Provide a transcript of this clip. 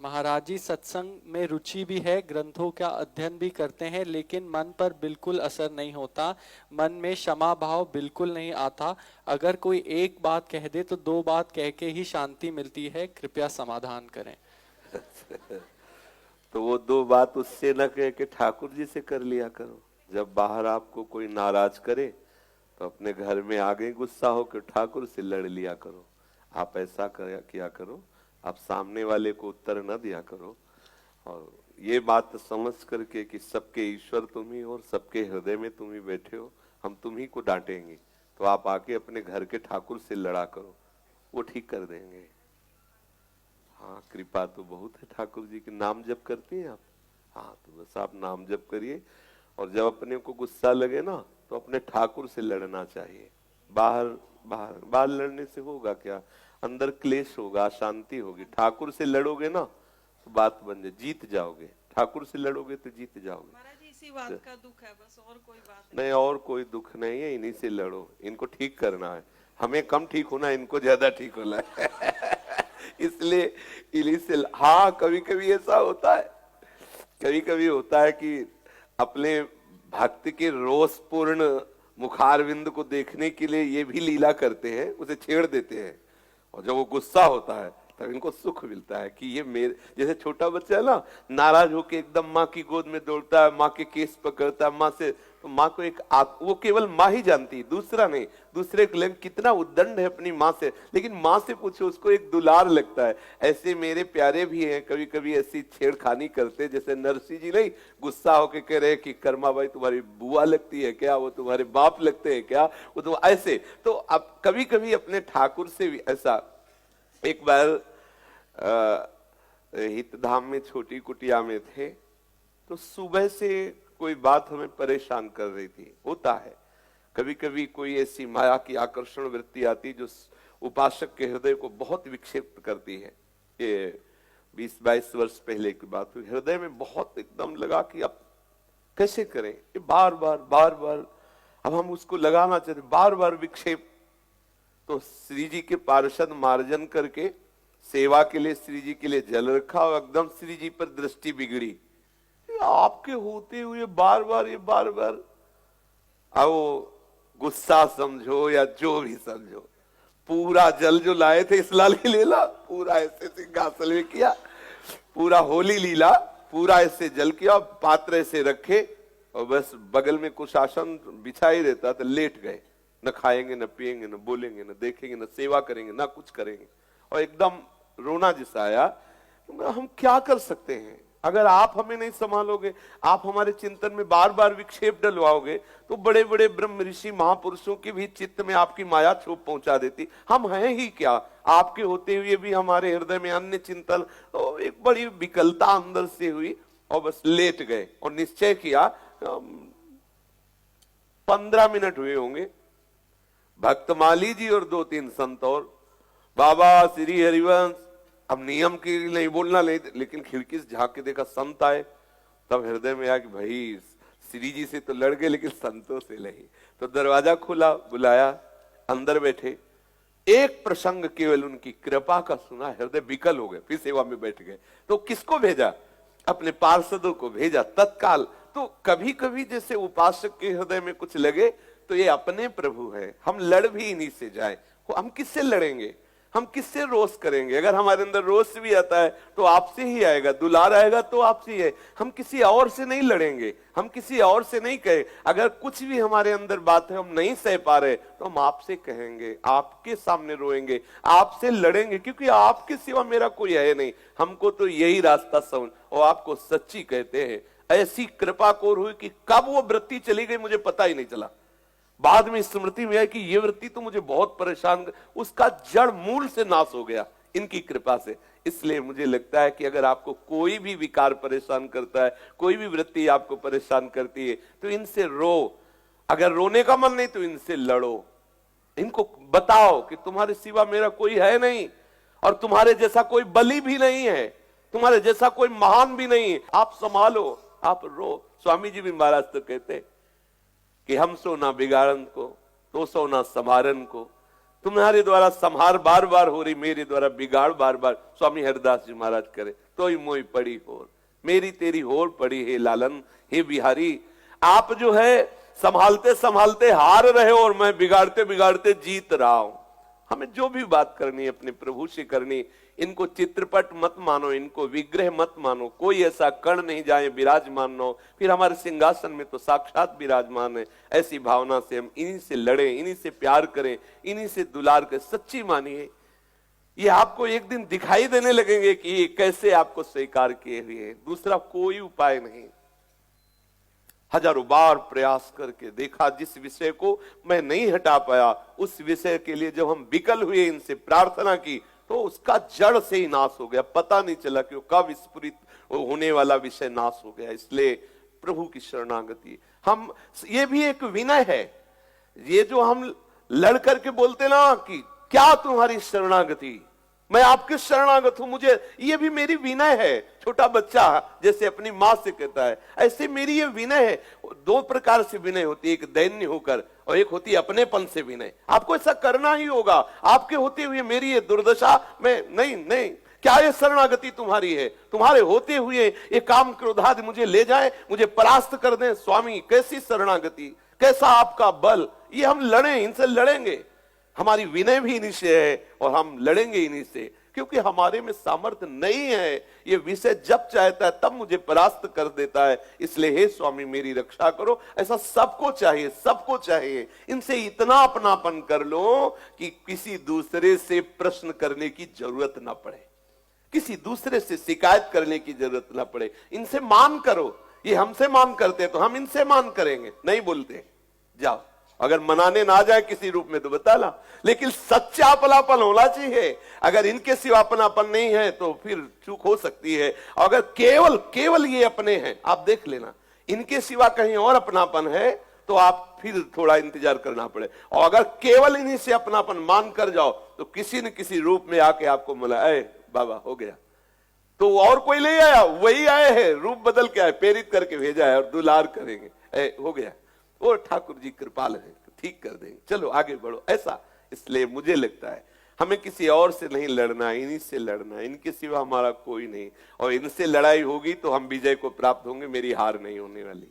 महाराज जी, सत्संग में रुचि भी है, ग्रंथों का अध्ययन भी करते हैं, लेकिन मन पर बिल्कुल असर नहीं होता। मन में क्षमा भाव बिल्कुल नहीं आता। अगर कोई एक बात कह दे तो दो बात कह के ही शांति मिलती है। कृपया समाधान करें। तो वो दो बात उससे न कह के ठाकुर जी से कर लिया करो। जब बाहर आपको कोई नाराज करे तो अपने घर में आगे गुस्सा होकर ठाकुर से लड़ लिया करो। आप ऐसा किया करो, आप सामने वाले को उत्तर न दिया करो। और ये बात समझ करके कि सबके ईश्वर तुम ही हो और सबके हृदय में तुम ही बैठे हो, हम तुम ही को डांटेंगे, तो आप आके अपने घर के ठाकुर से लड़ा करो, वो ठीक कर देंगे। हाँ, कृपा तो बहुत है ठाकुर जी की। नाम जप करती हैं आप? हाँ, तो बस आप नाम जप करिए। और जब अपने को गुस्सा लगे ना तो अपने ठाकुर से लड़ना चाहिए। बाहर बाहर बाहर लड़ने से होगा क्या? अंदर क्लेश होगा, अशांति होगी। ठाकुर से लड़ोगे ना तो बात बन जाए, जीत जाओगे। ठाकुर से लड़ोगे तो जीत जाओगे। महाराज जी, इसी बात का दुख है, बस और कोई बात नहीं, और कोई दुख नहीं है। इन्हीं से लड़ो, इनको ठीक करना है। हमें कम ठीक होना है, इनको ज्यादा ठीक होना है। इसलिए इन्हीं से। हाँ, कभी कभी ऐसा होता है, कभी कभी होता है कि अपने भक्त के रोषपूर्ण मुखारविंद को देखने के लिए ये भी लीला करते हैं, उसे छेड़ देते हैं। और जब वो गुस्सा होता है तब इनको सुख मिलता है कि ये मेरे जैसे छोटा बच्चा है ना, नाराज होके एकदम माँ की गोद में दौड़ता है, माँ के केस पकड़ता है, माँ से, तो माँ को एक वो केवल माँ ही जानती है, दूसरा नहीं। दूसरे के लिए कितना उद्दंड है अपनी माँ से, लेकिन माँ से पूछो उसको एक दुलार लगता है। ऐसे मेरे प्यारे भी हैं, कभी कभी ऐसी छेड़खानी करते, जैसे नरसिंह जी नहीं गुस्सा होके कह रहे कि कर्मा भाई तुम्हारी बुआ लगती है क्या, वो तुम्हारे बाप लगते हैं क्या, वो तो ऐसे। तो अब कभी कभी अपने ठाकुर से भी ऐसा। एक बार हितधाम में छोटी कुटिया में थे, तो सुबह से कोई बात हमें परेशान कर रही थी। होता है कभी कभी कोई ऐसी माया की आकर्षण वृत्ति आती जो उपासक के हृदय को बहुत विक्षिप्त करती है। ये 20-22 वर्ष पहले की बात हुई। हृदय में बहुत एकदम लगा कि अब कैसे करें, ये बार बार अब हम उसको लगाना चाहते, बार बार विक्षेप। तो श्री जी के पार्षद मार्जन करके सेवा के लिए श्री जी के लिए जल रखा, और एकदम श्री जी पर दृष्टि बिगड़ी। आपके होते हुए बार बार अब गुस्सा समझो या जो भी समझो, पूरा जल जो लाए थे इस लाल के लीला, पूरा ऐसे सिंहासन में किया, पूरा होली लीला, पूरा ऐसे जल किया, पात्र ऐसे रखे, और बस बगल में कुछ आसन बिछा ही रहता था, लेट गए। न खाएंगे, न पिएंगे, न बोलेंगे, न देखेंगे, न सेवा करेंगे, न कुछ करेंगे। और एकदम रोना जैसा आया। हम क्या कर सकते हैं? अगर आप हमें नहीं संभालोगे, आप हमारे चिंतन में बार बार विक्षेप डलवाओगे, तो बड़े बड़े ब्रह्म ऋषि महापुरुषों के भी चित्त में आपकी माया छोप पहुंचा देती। हम हैं ही क्या? आपके होते हुए भी हमारे हृदय में अन्य चिंतन। तो एक बड़ी विकलता अंदर से हुई, और बस लेट गए और निश्चय किया। 15 मिनट हुए होंगे, भक्तमाली जी और 2-3 संत और बाबा श्री हरिवंश। अब नियम की नहीं बोलना, नहीं, लेकिन खिड़की से झांक के देखा संत आए, तब हृदय में आया कि भाई श्री जी से तो लड़ गए लेकिन संतों से नहीं। तो दरवाजा खुला, बुलाया, अंदर बैठे। एक प्रसंग केवल उनकी कृपा का सुना, हृदय विकल हो गए, फिर सेवा में बैठ गए। तो किसको भेजा? अपने पार्षदों को भेजा तत्काल। तो कभी कभी जैसे उपासक के हृदय में कुछ लगे तो ये अपने प्रभु है, हम लड़ भी इन्हीं से जाए। हम किससे लड़ेंगे? हम किससे रोष करेंगे? अगर हमारे अंदर रोष भी आता है तो आपसे ही आएगा, दुलार आएगा तो आपसे ही है। हम किसी और से नहीं लड़ेंगे, हम किसी और से नहीं कहे। अगर कुछ भी हमारे अंदर बात है, हम नहीं सह पा रहे, तो हम आपसे कहेंगे, आपके सामने रोएंगे, आपसे लड़ेंगे, क्योंकि आपके सिवा मेरा कोई है नहीं। हमको तो यही रास्ता समझ, और आपको सच्ची कहते हैं। ऐसी कृपा कोर हुई कि कब वो वृत्ति चली गई मुझे पता ही नहीं चला। बाद में स्मृति में है कि ये वृत्ति तो मुझे बहुत परेशान, उसका जड़ मूल से नाश हो गया इनकी कृपा से। इसलिए मुझे लगता है कि अगर आपको कोई भी विकार परेशान करता है, कोई भी वृत्ति आपको परेशान करती है, तो इनसे रो। अगर रोने का मन नहीं तो इनसे लड़ो, इनको बताओ कि तुम्हारे सिवा मेरा कोई है नहीं, और तुम्हारे जैसा कोई बलि भी नहीं है, तुम्हारे जैसा कोई महान भी नहीं है। आप संभालो, आप रो। स्वामी जी भी महाराज तो कहते कि हम सो ना बिगाड़न को, तो सो ना संभारन को, तुम्हारे द्वारा संहार बार बार हो रही, मेरे द्वारा बिगाड़ बार बार। स्वामी हरिदास जी महाराज करे, तो ही मोई पड़ी होर, मेरी तेरी होर पड़ी है लालन, हे बिहारी। आप जो है संभालते संभालते हार रहे हो और मैं बिगाड़ते बिगाड़ते जीत रहा हूं। हमें जो भी बात करनी है अपने प्रभु से करनी। इनको चित्रपट मत मानो, इनको विग्रह मत मानो, कोई ऐसा कण नहीं जाए विराजमान हो, फिर हमारे सिंहासन में तो साक्षात विराजमान है। ऐसी भावना से हम इन्हीं से लड़े, इन्हीं से प्यार करें, इन्हीं से दुलार करें, सच्ची मानिए। ये आपको एक दिन दिखाई देने लगेंगे कि ये कैसे आपको स्वीकार किए हुए हैं, दूसरा कोई उपाय नहीं। हजारों बार प्रयास करके देखा, जिस विषय को मैं नहीं हटा पाया, उस विषय के लिए जब हम विकल हुए, इनसे प्रार्थना की, तो उसका जड़ से ही नाश हो गया। पता नहीं चला कि वो कब स्फुरित होने वाला विषय नाश हो गया। इसलिए प्रभु की शरणागति, हम ये भी एक विनय है। ये जो हम लड़ करके बोलते ना कि क्या तुम्हारी शरणागति, मैं आपके शरणागत हूं, मुझे, ये भी मेरी विनय है। छोटा बच्चा जैसे अपनी मां से कहता है, ऐसे मेरी ये विनय है। दो प्रकार से विनय होती है, एक दैन्य होकर और एक होती है अपनेपन से विनय। आपको ऐसा करना ही होगा। आपके होते हुए मेरी ये दुर्दशा, मैं नहीं, क्या ये शरणागति तुम्हारी है? तुम्हारे होते हुए ये काम क्रोधादि मुझे ले जाए, मुझे परास्त कर दें। स्वामी कैसी शरणागति, कैसा आपका बल। ये हम लड़ें, इनसे लड़ेंगे। हमारी विनय भी इन्हीं से है और हम लड़ेंगे इन्हीं से, क्योंकि हमारे में सामर्थ्य नहीं है। ये विषय जब चाहता है तब मुझे परास्त कर देता है। इसलिए हे स्वामी मेरी रक्षा करो। ऐसा सबको चाहिए, सबको चाहिए। इनसे इतना अपनापन कर लो कि किसी दूसरे से प्रश्न करने की जरूरत ना पड़े, किसी दूसरे से शिकायत करने की जरूरत ना पड़े। इनसे मान करो। ये हमसे मान करते तो हम इनसे मान करेंगे, नहीं बोलते। जाओ, अगर मनाने ना जाए किसी रूप में तो बता ला, लेकिन सच्चा अपनापन होना चाहिए। अगर इनके सिवा अपनापन नहीं है तो फिर चूक हो सकती है। अगर केवल ये अपने हैं, आप देख लेना, इनके सिवा कहीं और अपनापन है तो आप फिर थोड़ा इंतजार करना पड़े। और अगर केवल इन्हीं से अपनापन मान कर जाओ तो किसी न किसी रूप में आके आपको मिला, ए बाबा हो गया, तो और कोई नहीं आया, वही आए हैं, रूप बदल के आए, प्रेरित करके भेजा है और दुलार करेंगे। ए हो गया, और ठाकुर जी कृपाल है, ठीक कर देंगे, चलो आगे बढ़ो, ऐसा। इसलिए मुझे लगता है हमें किसी और से नहीं लड़ना, इन्हीं से लड़ना। इनके सिवा हमारा कोई नहीं, और इनसे लड़ाई होगी तो हम विजय को प्राप्त होंगे, मेरी हार नहीं होने वाली।